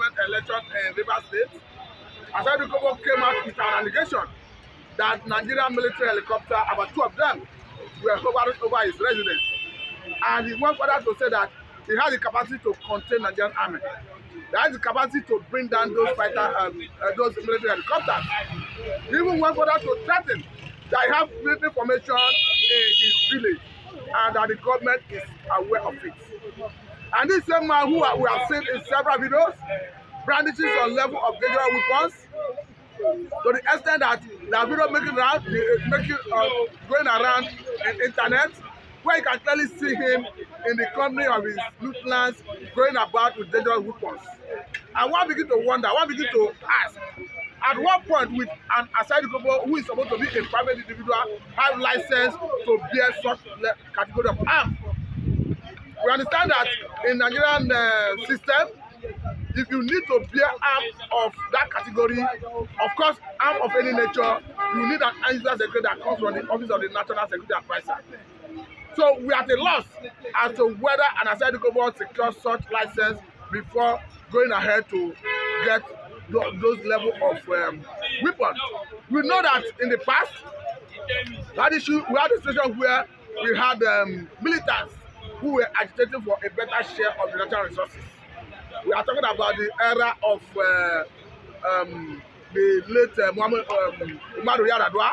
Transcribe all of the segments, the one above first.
president election in Rivers State, Asari Kobo came out with an allegation that Nigerian military helicopter, about 2 of them, were hovering over his residence. And he went further to say that he has the capacity to contain Nigerian army. He has the capacity to bring down those those military helicopters. He even went further to threaten that he has military formation in his village and that the government is aware of it. And this same man who we have seen in several videos brandishes some level of dangerous weapons to the extent that the video going around the internet, where you can clearly see him in the company of his lieutenants going about with dangerous weapons. And one begin to wonder, one begin to ask, at what point with an Asari Kobo who is supposed to be a private individual have license to bear such category of arms? We understand that in Nigerian system, if you need to bear arms of that category, of course, arm of any nature, you need an additional secretary that comes from the office of the National Security Advisor. So we are at a loss as to whether an Asari Kobo secures such license before going ahead to get those level of weapons. We know that in the past, that issue, we had a situation where we had militants who were agitating for a better share of the natural resources. We are talking about the era of the late Muhammad Umaru Yar'Adua.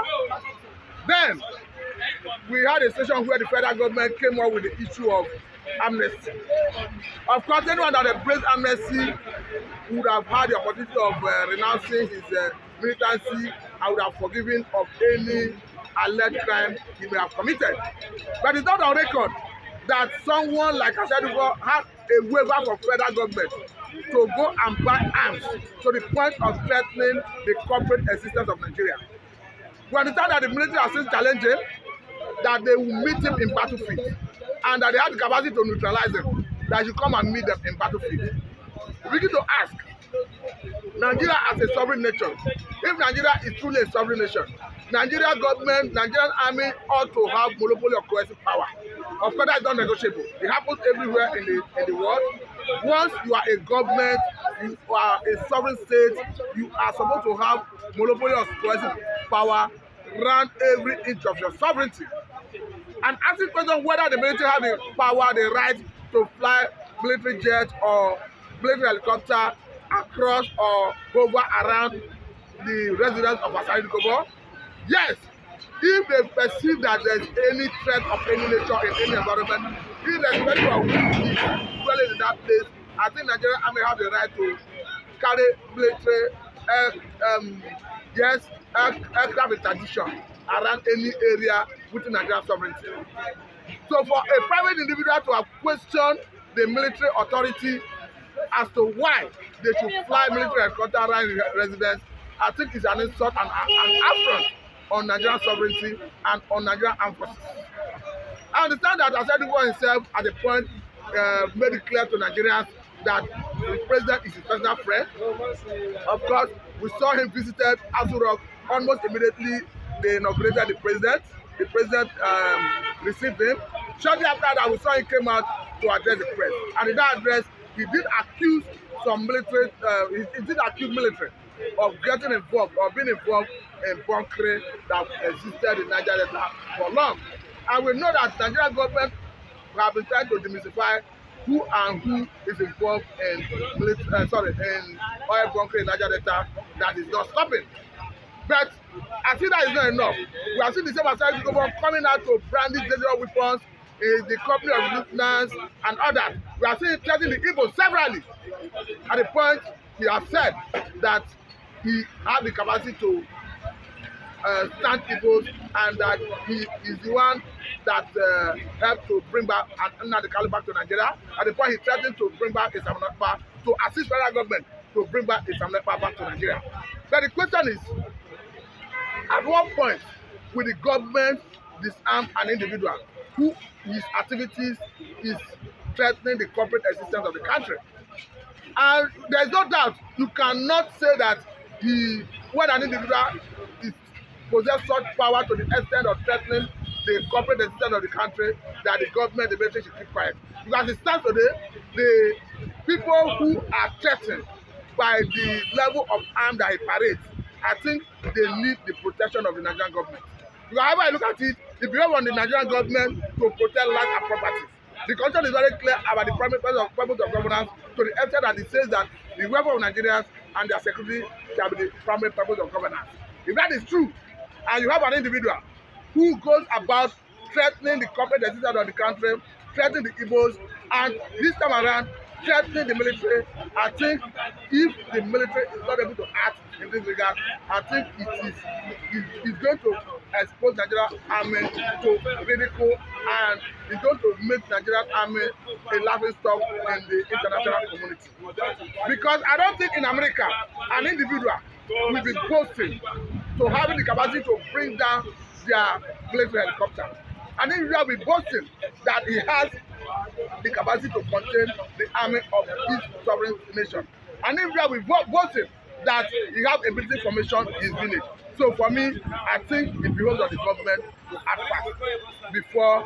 Then we had a situation where the federal government came up with the issue of amnesty. Of course, anyone that embraced amnesty would have had the opportunity of renouncing his militancy and would have forgiven of any alleged crime he may have committed. But it's not on record that someone like Asari Kobo had a waiver from federal government to go and buy arms to the point of threatening the corporate existence of Nigeria. We understand that the military has since challenged him, that they will meet him in battlefield, and that they have the capacity to neutralize him, that you come and meet them in battlefield. We begin to ask, Nigeria as a sovereign nation, if Nigeria is truly a sovereign nation, Nigerian government, Nigerian army ought to have monopoly of coercive power. Of course, that is not negotiable. It happens everywhere in the world. Once you are a government, you are a sovereign state, you are supposed to have monopoly of coercive power around every inch of your sovereignty. And asking question whether the military have the power, the right to fly military jet or military helicopter across or over around the residence of Asari Kobo. Yes, if they perceive that there is any threat of any nature in any environment, irrespective of who is dwelling in that place, I think Nigerian army have the right to carry military aircraft interdiction around any area within Nigerian sovereignty. So for a private individual to have questioned the military authority as to why they should fly military helicopter around the residence, I think it's an insult and an affront on Nigerian sovereignty and on Nigerian armed forces. I understand that Asari Kobo himself at the point made it clear to Nigerians that the president is his personal friend. Of course, we saw him visited Aso Rock almost immediately they inaugurated the president. The president received him. Shortly after that, we saw him came out to address the press. And in that address, he did accuse some military, he did accuse military of getting involved or being involved in bunkering that existed in Niger Delta for long. And we know that the Nigerian government have been trying to demystify who and who is involved in in oil bunkering in Niger Delta that is not stopping. But I think that is not enough. We have seen the same Asari Kobo coming out to brandish dangerous weapons in the company of lieutenants and others. We have seen him threatening the Igbos severally. At the point, he has said that he has the capacity to stand Igbos and that he is the one that helped to bring back Nnamdi Kanu back to Nigeria. At the point, he threatened to bring back Isam Nekpa, to assist federal government to bring back Isam Nekpa back to Nigeria. But the question is, at what point will the government disarm an individual who his activities is threatening the corporate existence of the country? And there is no doubt you cannot say that when an individual is possess such power to the extent of threatening the corporate existence of the country, that the government, the military should keep quiet. Because it stands today, the people who are threatened by the level of arm that he parades, I think they need the protection of the Nigerian government. Because however I look at it, the behave on the Nigerian government to protect life and property. The constitution is very clear about the purpose of governance to the extent that it says that the welfare of Nigerians and their security shall be the primary purpose of governance. If that is true, and you have an individual who goes about threatening the corporate decisions of the country, threatening the Igbos, and this time around threatening the military, I think if the military is not able to act in this regard, I think it's going to expose Nigerian army to ridicule, and it's going to make Nigerian army a laughing stock in the international community. Because I don't think in America an individual will be boasting to having the capacity to bring down their military helicopter. An individual will be boasting that he has the capacity to contain the army of his sovereign nation. And if we boasting that he have a military formation in his village. So for me, I think it behoves on the government to act fast before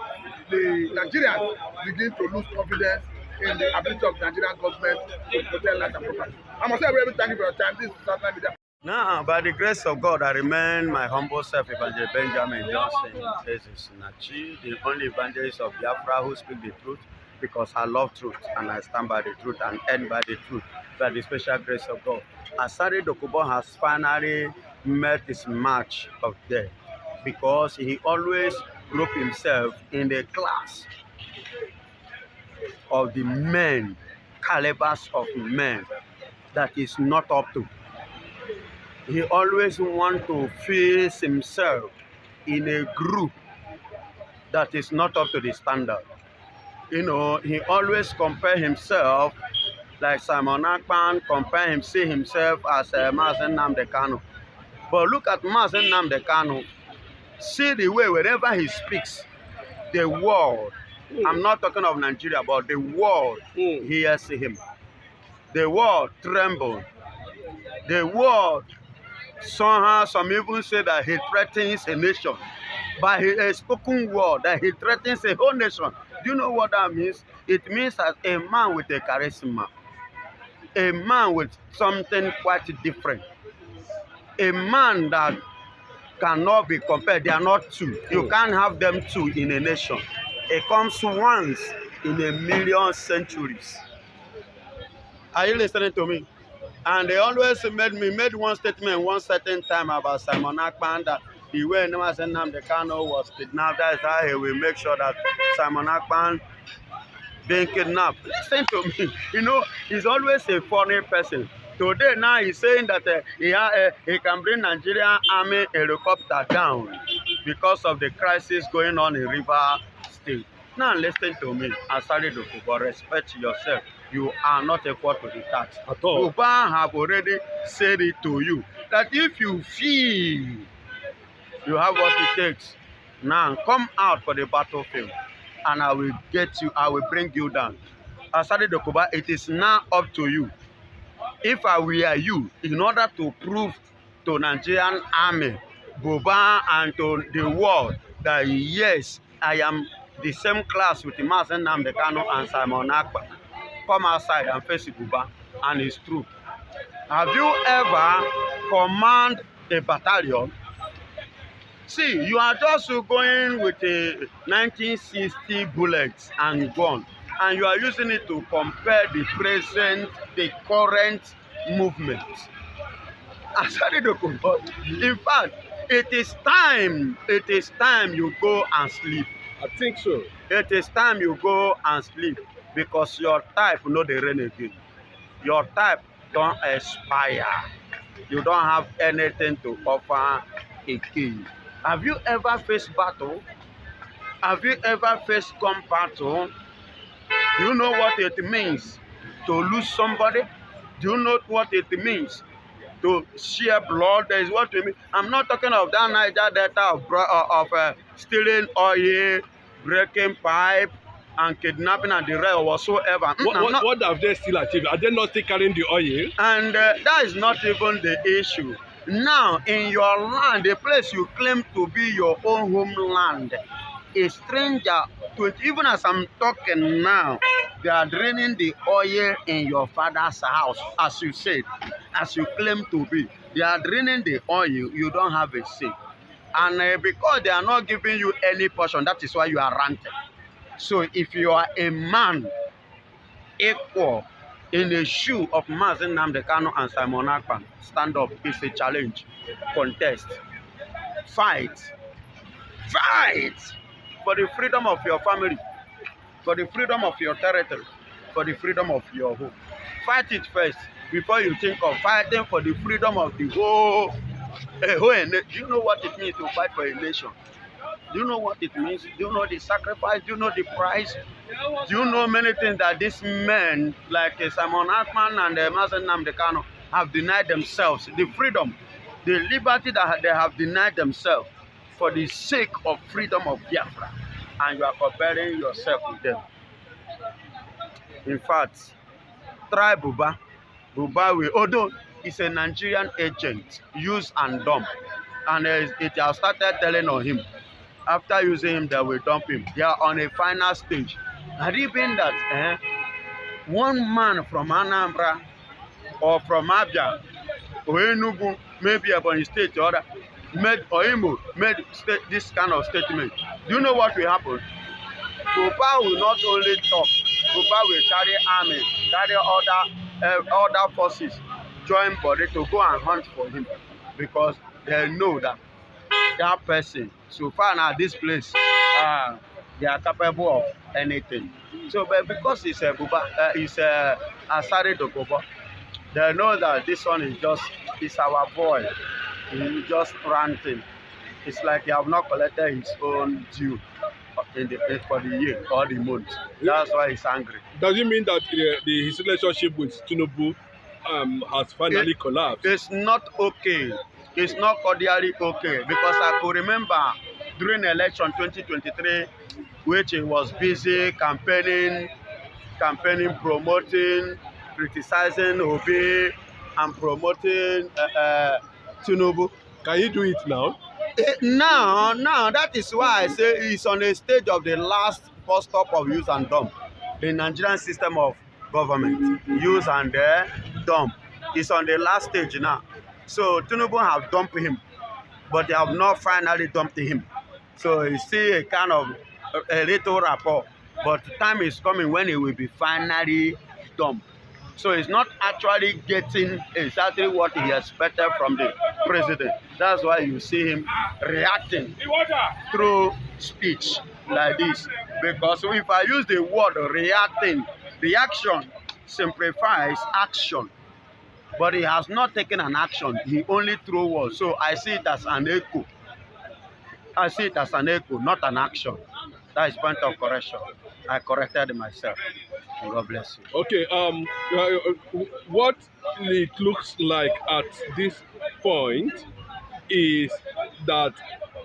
the Nigerians begin to lose confidence in the ability of the Nigerian government to protect life and property. I must say a very thank you for your time. This is Southern Media. Now, by the grace of God, I remain my humble self, Evangelist Benjamin Johnson. This is Nachi, the only evangelist of Biafra who speak the truth, because I love truth and I stand by the truth and end by the truth, by the special grace of God. Asari Dokubo has finally met his match of death, because he always grouped himself in the class of the men, calibers of men that is not up to. He always wants to face himself in a group that is not up to the standard. You know, he always compare himself, like Simon Akpan, see himself as Mazen Nnamdi Kanu. But look at Mazen Nnamdi Kanu. See the way wherever he speaks, the world, I'm not talking of Nigeria, but the world hears him. The world trembles. The world, somehow some even say that he threatens a nation. By his spoken word, that he threatens a whole nation. Do you know what that means? It means that a man with a charisma, a man with something quite different, a man that cannot be compared. They are not two. You can't have them two in a nation. It comes once in a million centuries. Are you listening to me? And they always made one statement one certain time about Simon Akpan, that the way Mazen Nnamdi Kanu was kidnapped, that is how he will make sure that Simon Akpan being kidnapped. Listen to me. You know, he's always a funny person. Today now he's saying that he can bring Nigerian army helicopter down because of the crisis going on in River State. Now listen to me. Asari Dokubo, respect yourself. You are not equal to the tax. At all. Uba have already said it to you that if you feel you have what it takes, now come out for the battlefield and I will get you, I will bring you down. Asari Dokubo, it is now up to you. If I were you, in order to prove to Nigerian army, Buba, and to the world that yes, I am the same class with Mazen Nnamdi Kanu and Simon Akpan, come outside and face Buba and his troop. Have you ever command a battalion? See, you are just going with a 1960 bullets and gun, and you are using it to compare the current movement. In fact, it is time you go and sleep. I think so. It is time you go and sleep, because your type no dey reign again. Your type don't expire. You don't have anything to offer again. Have you ever faced battle? Have you ever faced gun battle? Do you know what it means to lose somebody? Do you know what it means to share blood? That is what we mean. I'm not talking of that Niger Delta of stealing oil, breaking pipe, and kidnapping and the rest whatsoever. What have they still achieved? Are they not still carrying the oil? And that is not even the issue. Now, in your land, the place you claim to be your own homeland, a stranger, even as I'm talking now, They are draining the oil in your father's house, as you said, as you claim to be. They are draining the oil, you don't have a say. And because they are not giving you any portion, that is why you are ranting. So if you are a man equal in the shoe of Mazen Nnamdi Kanu and Simon Akpan, stand up. It's a challenge. Contest. Fight. Fight for the freedom of your family, for the freedom of your territory, for the freedom of your home. Fight it first before you think of fighting for the freedom of the whole. Do you know what it means to fight for a nation? Do you know what it means? Do you know the sacrifice? Do you know the price? Do you know many things that these men like Simon Akpan and Mazen Nnamdi Kanu have denied themselves? The freedom, the liberty that they have denied themselves for the sake of freedom of Biafra. And you are comparing yourself with them. In fact, try Buba. Buba will, although he's a Nigerian agent, use and dump. And it has started telling on him. After using him, they will dump him. They are on a final stage. Had it been that one man from Anambra or from Abia or Enugu, maybe Ebonyi State or other, made this kind of statement, do you know what will happen? Buba will not only talk, Buba will carry army, carry other forces, join body to go and hunt for him, because they know that that person, so far now this place, they are capable of anything. So, but because it's a Buba, it's a Asari Dokubo, they know that this one is our boy. He's just ranting. It's like he have not collected his own due for the year or the month. That's why he's angry. Does it mean that his relationship with Tinubu has finally collapsed? It's not okay. It's not cordially okay, because I could remember during election 2023, which he was busy campaigning, promoting, criticizing Obi, and promoting Tinubu. Can you do it now? Now, that is why I say he's on the stage of the last bus stop of use and dump. The Nigerian system of government, use and dump. He's on the last stage now. So Tinubu have dumped him, but they have not finally dumped him. So you see a kind of a little rapport, but time is coming when he will be finally dumped. So he's not actually getting exactly what he expected from the president. That's why you see him reacting through speech like this. Because if I use the word reacting, reaction simplifies action. But he has not taken an action. He only threw words. So I see it as an echo. I see it as an echo, not an action. That is point of correction. I corrected myself. God bless you. Okay. What it looks like at this point is that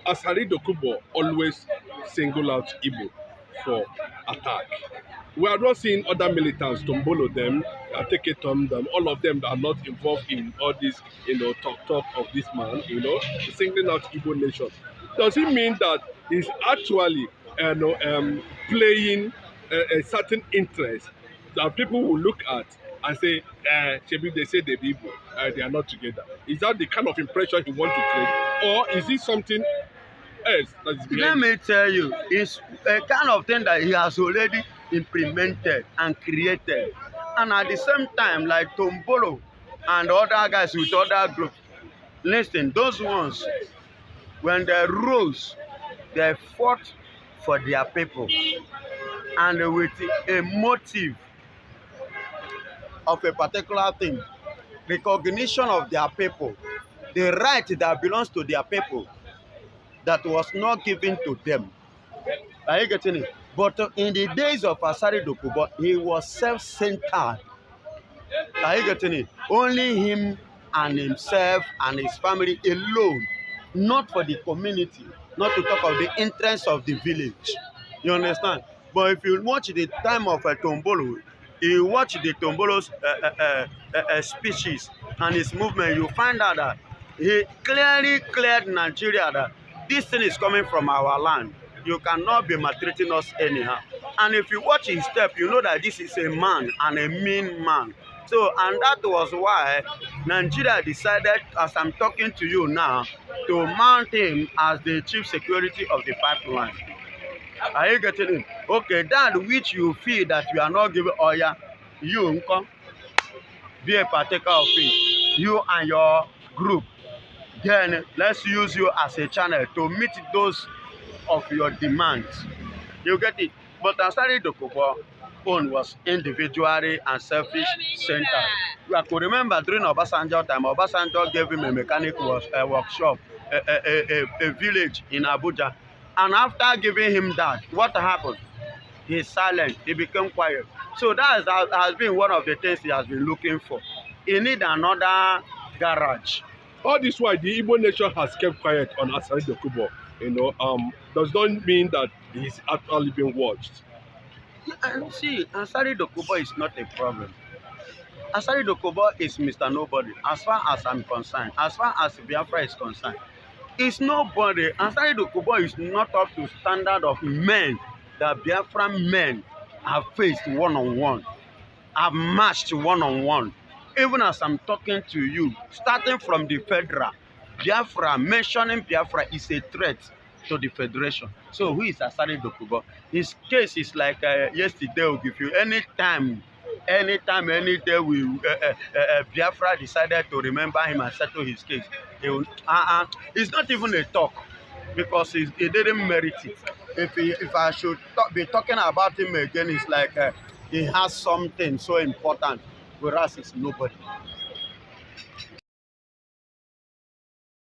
Asari Dokubo always single out Igbo for attack. We are not seeing other militants tombolo them, take it on them. All of them are not involved in all this, talk of this man, singling out Igbo nation. Does it mean that he's actually, playing a certain interest that people will look at and say, they say they're Igbo, they are not together? Is that the kind of impression he wants to create, or is it something else that is behind? Let me tell you, it's a kind of thing that he has already implemented and created, and at the same time, like Tombolo and other guys with other groups, listen, those ones, when they rose, they fought for their people, and with a motive of a particular thing, recognition of their people, the right that belongs to their people that was not given to them. Are you getting it? But in the days of Asari Dokubo, he was self-centered. Are you getting it? Only him and himself and his family alone, not for the community, not to talk of the interests of the village. You understand? But if you watch the time of Tombolo, you watch the Tombolo's speeches and his movement, you find out that he clearly cleared Nigeria that this thing is coming from our land. You cannot be maltreating us anyhow. And if you watch his step, you know that this is a man and a mean man. So, and that was why Nigeria decided, as I'm talking to you now, to mount him as the chief security of the pipeline. Are you getting it? Okay, that which you feel that you are not giving oil, you come be a partaker of it. You and your group. Then let's use you as a channel to meet those of your demands. You get it? But Asari Dokubo own was individually and selfish-centered. I could remember during Obasanjo time, Obasanjo gave him a mechanic workshop, a village in Abuja. And after giving him that, what happened? He's silent. He became quiet. So that has been one of the things he has been looking for. He need another garage. All this while the Igbo nation has kept quiet on Asari Dokubo, does not mean that he's actually being watched. Yeah, and see, Asari Dokubo is not a problem. Asari Dokubo is Mr. Nobody, as far as I'm concerned. As far as Biafra is concerned, it's nobody. Asari Dokubo is not up to standard of men that Biafran men have faced one-on-one, have matched one-on-one. Even as I'm talking to you, starting from the federal, Biafra, mentioning Biafra is a threat to the federation. So who is Asari Dokubo? His case is like yesterday will give you anytime, any day Biafra decided to remember him and settle his case. It's not even a talk because he didn't merit it. If I should be talking about him again, it's like he has something so important, whereas it's nobody.